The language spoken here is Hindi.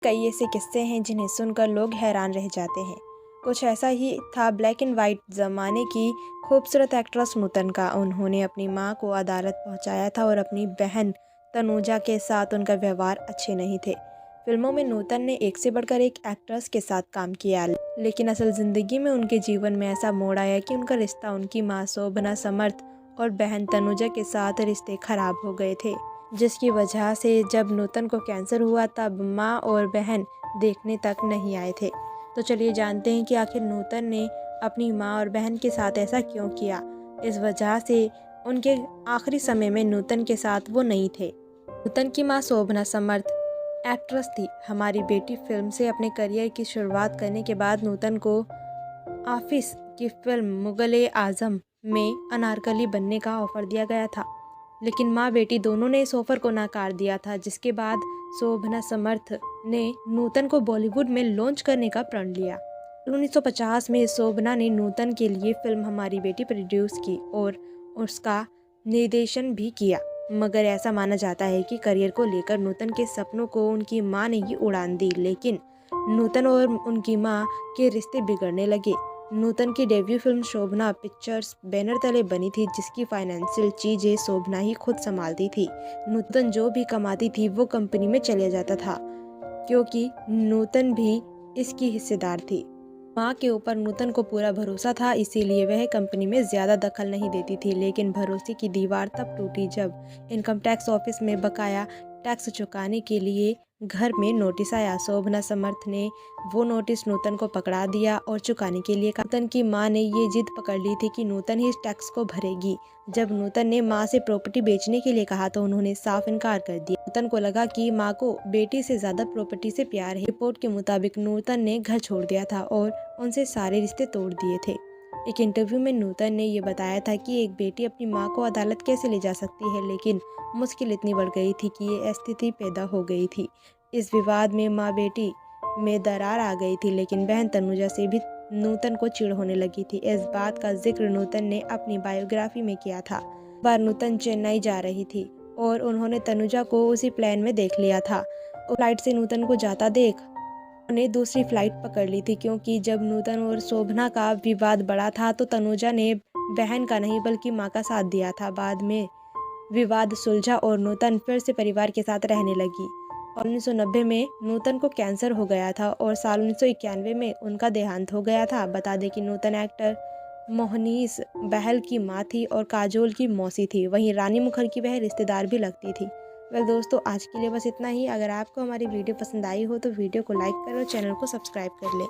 कई ऐसे किस्से हैं जिन्हें सुनकर लोग हैरान रह जाते हैं। कुछ ऐसा ही था ब्लैक एंड वाइट ज़माने की खूबसूरत एक्ट्रेस नूतन का। उन्होंने अपनी मां को अदालत पहुंचाया था और अपनी बहन तनुजा के साथ उनका व्यवहार अच्छे नहीं थे। फिल्मों में नूतन ने एक से बढ़कर एक एक्ट्रेस के साथ काम किया, लेकिन असल ज़िंदगी में उनके जीवन में ऐसा मोड़ आया कि उनका रिश्ता उनकी मां शोभना समर्थ और बहन तनुजा के साथ रिश्ते खराब हो गए थे, जिसकी वजह से जब नूतन को कैंसर हुआ तब माँ और बहन देखने तक नहीं आए थे। तो चलिए जानते हैं कि आखिर नूतन ने अपनी माँ और बहन के साथ ऐसा क्यों किया। इस वजह से उनके आखिरी समय में नूतन के साथ वो नहीं थे। नूतन की माँ शोभना समर्थ एक्ट्रेस थी। हमारी बेटी फिल्म से अपने करियर की शुरुआत करने के बाद नूतन को ऑफिस की फिल्म मुगल-ए-आजम में अनारकली बनने का ऑफर दिया गया था, लेकिन माँ बेटी दोनों ने इस ऑफर को नकार दिया था, जिसके बाद शोभना समर्थ ने नूतन को बॉलीवुड में लॉन्च करने का प्रण लिया। 1950 में शोभना ने नूतन के लिए फिल्म हमारी बेटी प्रोड्यूस की और उसका निर्देशन भी किया, मगर ऐसा माना जाता है कि करियर को लेकर नूतन के सपनों को उनकी मां ने ही उड़ान दी, लेकिन नूतन और उनकी मां के रिश्ते बिगड़ने लगे। नूतन की डेब्यू फिल्म शोभना पिक्चर्स बैनर तले बनी थी, जिसकी फाइनेंशियल चीजें शोभना ही खुद संभालती थी। नूतन जो भी कमाती थी वो कंपनी में चले जाता था, क्योंकि नूतन भी इसकी हिस्सेदार थी। माँ के ऊपर नूतन को पूरा भरोसा था, इसीलिए वह कंपनी में ज़्यादा दखल नहीं देती थी। लेकिन भरोसे की दीवार तब टूटी जब इनकम टैक्स ऑफिस में बकाया टैक्स चुकाने के लिए घर में नोटिस आया। शोभना समर्थ ने वो नोटिस नूतन को पकड़ा दिया और चुकाने के लिए नूतन की माँ ने ये जिद पकड़ ली थी कि नूतन ही इस टैक्स को भरेगी। जब नूतन ने माँ से प्रॉपर्टी बेचने के लिए कहा तो उन्होंने साफ इनकार कर दिया। नूतन को लगा कि माँ को बेटी से ज़्यादा प्रॉपर्टी से प्यार है। रिपोर्ट के मुताबिक नूतन ने घर छोड़ दिया था और उनसे सारे रिश्ते तोड़ दिए थे। एक इंटरव्यू में नूतन ने ये बताया था कि एक बेटी अपनी माँ को अदालत कैसे ले जा सकती है, लेकिन मुश्किल इतनी बढ़ गई थी कि ये स्थिति पैदा हो गई थी। इस विवाद में माँ बेटी में दरार आ गई थी, लेकिन बहन तनुजा से भी नूतन को चिढ़ होने लगी थी। इस बात का जिक्र नूतन ने अपनी बायोग्राफी में किया था। बार नूतन चेन्नई जा रही थी और उन्होंने तनुजा को उसी प्लेन में देख लिया था। फ्लाइट से नूतन को जाता देख उन्होंने दूसरी फ्लाइट पकड़ ली थी, क्योंकि जब नूतन और शोभना का विवाद बढ़ा था तो तनुजा ने बहन का नहीं बल्कि माँ का साथ दिया था। बाद में विवाद सुलझा और नूतन फिर से परिवार के साथ रहने लगी। और 1990 में नूतन को कैंसर हो गया था और साल 1991 में उनका देहांत हो गया था। बता दें कि नूतन एक्टर मोहनीश बहल की माँ थी और काजोल की मौसी थी। वहीं रानी मुखर्जी वह रिश्तेदार भी लगती थी। वेल दोस्तों, आज के लिए बस इतना ही। अगर आपको हमारी वीडियो पसंद आई हो तो वीडियो को लाइक करें और चैनल को सब्सक्राइब कर लें।